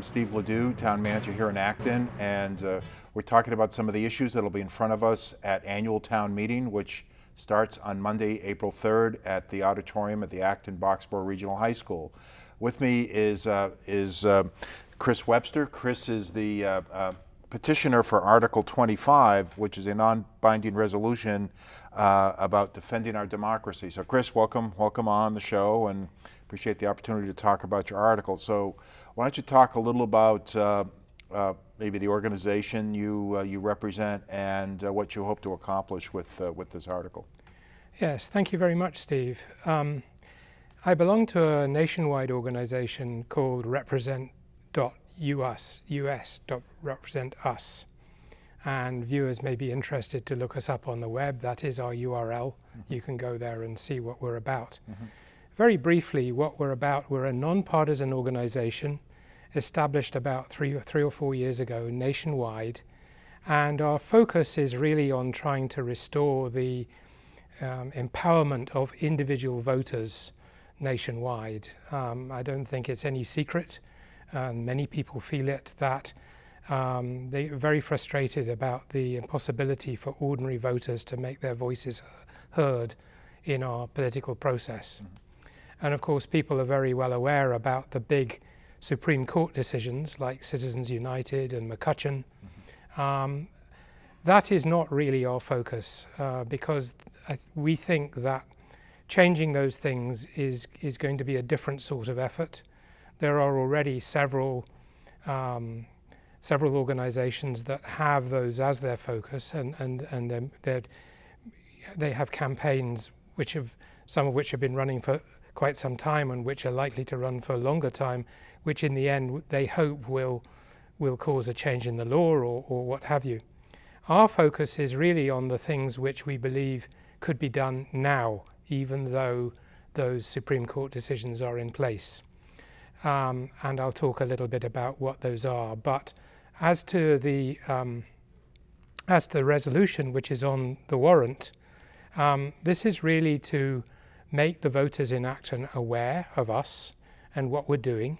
I'm Steve Ledoux, Town Manager here in Acton, and we're talking about some of the issues that will be in front of us at annual town meeting, which starts on Monday, April 3rd at the auditorium at the Acton Boxborough Regional High School. With me is Chris Webster. Chris is the petitioner for Article 25, which is a non-binding resolution about defending our democracy. So Chris, welcome on the show, and appreciate the opportunity to talk about your article. So why don't you talk a little about maybe the organization you represent and what you hope to accomplish with this article. Yes, thank you very much, Steve. I belong to a nationwide organization called Represent.us, US.represent us. And viewers may be interested to look us up on the web. That is our URL. Mm-hmm. You can go there and see what we're about. Mm-hmm. Very briefly, what we're about, we're a non-partisan organization established about three or 4 years ago nationwide. And our focus is really on trying to restore the empowerment of individual voters nationwide. I don't think it's any secret, and many people feel it, that they're very frustrated about the impossibility for ordinary voters to make their voices heard in our political process. Mm-hmm. And of course, people are very well aware about the big Supreme Court decisions like Citizens United and McCutcheon. Mm-hmm. That is not really our focus because we think that changing those things is going to be a different sort of effort. There are already several organizations that have those as their focus, and they have campaigns some of which have been running for quite some time and which are likely to run for a longer time, which in the end they hope will cause a change in the law or what have you. Our focus is really on the things which we believe could be done now, even though those Supreme Court decisions are in place. And I'll talk a little bit about what those are. But as to the resolution which is on the warrant, this is really to make the voters in Acton aware of us and what we're doing,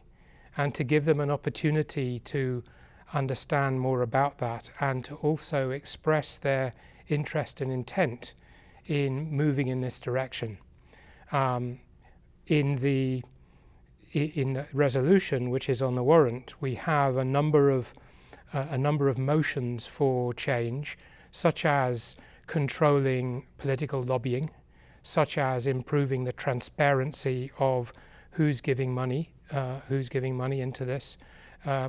and to give them an opportunity to understand more about that and to also express their interest and intent in moving in this direction. In the resolution which is on the warrant, we have a number of motions for change, such as controlling political lobbying, such as improving the transparency of who's giving money into this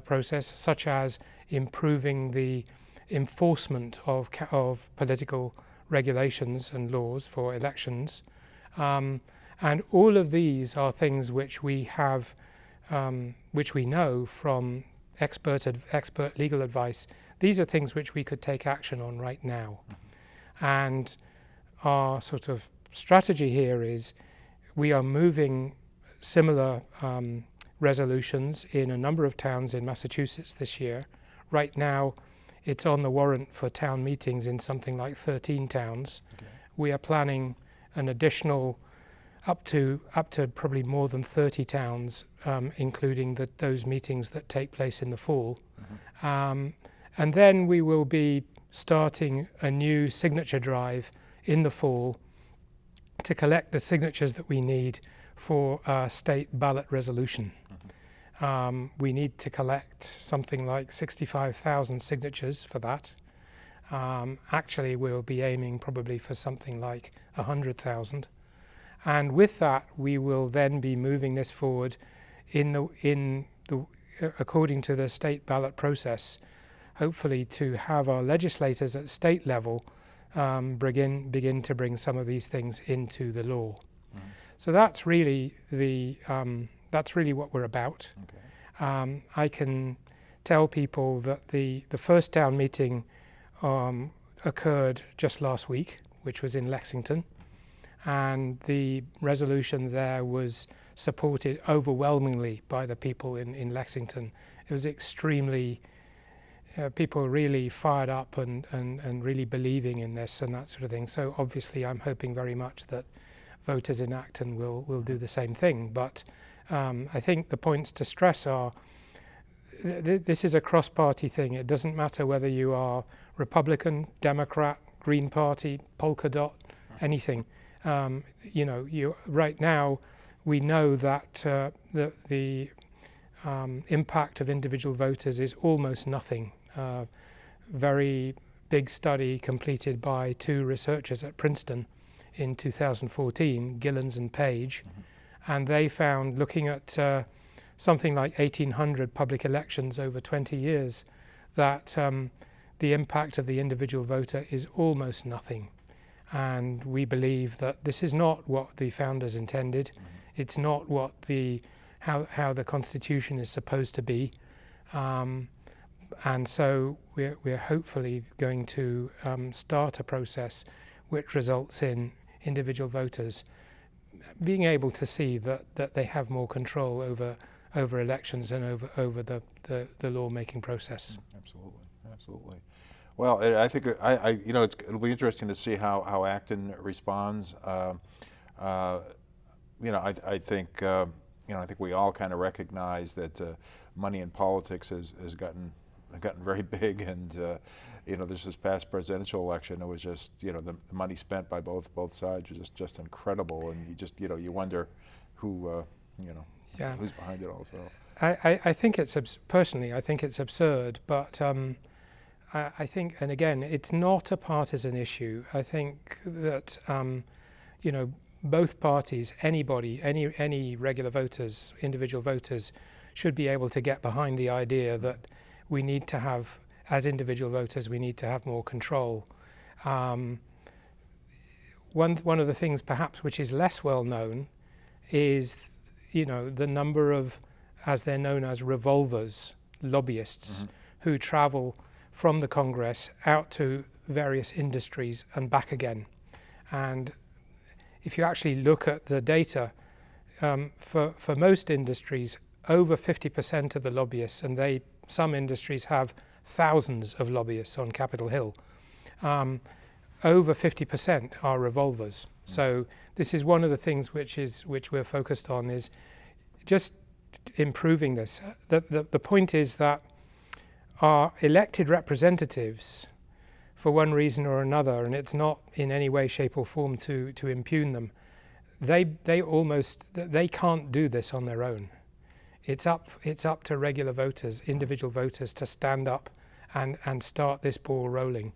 process, such as improving the enforcement of political regulations and laws for elections. And all of these are things which we have, which we know from expert legal advice. These are things which we could take action on right now. Mm-hmm. And our sort of strategy here is we are moving similar resolutions in a number of towns in Massachusetts this year. Right now, it's on the warrant for town meetings in something like 13 towns. Okay. We are planning an additional up to probably more than 30 towns, including those meetings that take place in the fall. Mm-hmm. And then we will be starting a new signature drive in the fall to collect the signatures that we need for a state ballot resolution. Mm-hmm. We need to collect something like 65,000 signatures for that. Actually, we'll be aiming probably for something like 100,000. And with that, we will then be moving this forward according to the state ballot process, hopefully to have our legislators at state level begin to bring some of these things into the law. Mm. So that's really what we're about. Okay. I can tell people that the first town meeting occurred just last week, which was in Lexington, and the resolution there was supported overwhelmingly by the people in Lexington. It was extremely people really fired up and really believing in this and that sort of thing. So obviously I'm hoping very much that voters in Acton will do the same thing. But I think the points to stress are this is a cross-party thing. It doesn't matter whether you are Republican, Democrat, Green Party, polka dot, anything. Right now, we know that the impact of individual voters is almost nothing. Very big study completed by two researchers at Princeton in 2014, Gillens and Page, and they found, looking at something like 1,800 public elections over 20 years, that the impact of the individual voter is almost nothing. And we believe that this is not what the founders intended. It's not what how the Constitution is supposed to be. And so we're hopefully going to start a process which results in individual voters being able to see that they have more control over elections and over the lawmaking process. Absolutely. Well, I think it'll be interesting to see how Acton responds. I think we all kind of recognize that money in politics has gotten very big, and this past presidential election, it was just the money spent by both sides was just incredible, and you wonder who who's behind it also. I think personally I think it's absurd, but I think, and again, it's not a partisan issue. I think that both parties, anybody, any regular voters, individual voters, should be able to get behind the idea that we need to have, as individual voters, we need to have more control. One of the things perhaps which is less well known is the number of, as they're known as, revolvers, lobbyists, who travel from the Congress out to various industries and back again. And if you actually look at the data, for most industries, over 50% of the lobbyists, and some industries have thousands of lobbyists on Capitol Hill, over 50% are revolvers. So this is one of the things which we're focused on, is just improving this. The point is that our elected representatives, for one reason or another, and it's not in any way, shape or form to impugn them, they can't do this on their own. It's up to regular voters, individual voters, to stand up and start this ball rolling.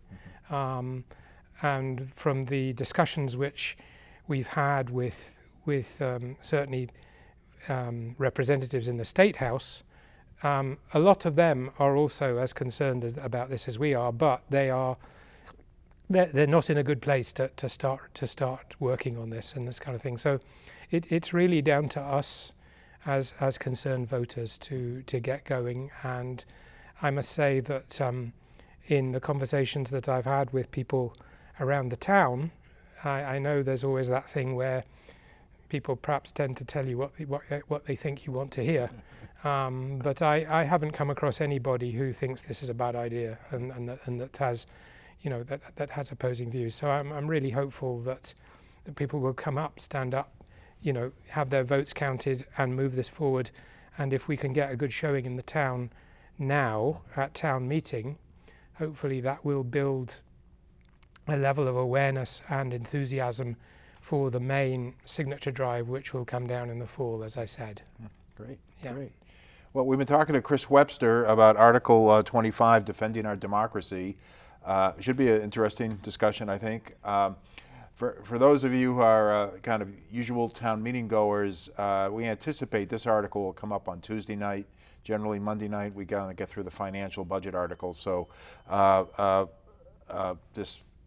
And from the discussions which we've had with certainly representatives in the State House, a lot of them are also as concerned about this as we are, but they're not in a good place to start working on this and this kind of thing. So it's really down to us as concerned voters to get going. And I must say that in the conversations that I've had with people around the town, I know there's always that thing where people perhaps tend to tell you what they think you want to hear. But I haven't come across anybody who thinks this is a bad idea and that has, that has opposing views. So I'm really hopeful that people will come up, stand up, have their votes counted and move this forward. And if we can get a good showing in the town now at town meeting, hopefully that will build a level of awareness and enthusiasm for the main signature drive, which will come down in the fall, as I said. Great. Yeah. Great. Well, we've been talking to Chris Webster about Article 25, Defending Our Democracy. It should be an interesting discussion, I think. For those of you who are kind of usual town meeting goers, we anticipate this article will come up on Tuesday night. Generally, Monday night, we gotta get through the financial budget article. So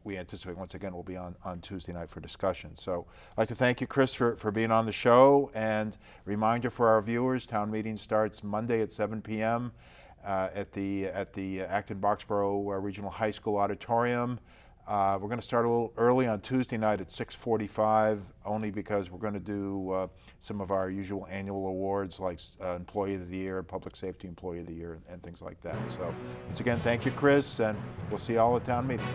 we anticipate, once again, will be on Tuesday night for discussion. So I'd like to thank you, Chris, for being on the show. And reminder for our viewers, town meeting starts Monday at 7 p.m. At the Acton Boxborough Regional High School auditorium. We're going to start a little early on Tuesday night at 6:45, only because we're going to do some of our usual annual awards like Employee of the Year, Public Safety Employee of the Year, and things like that. So once again, thank you, Chris, and we'll see you all at town meeting.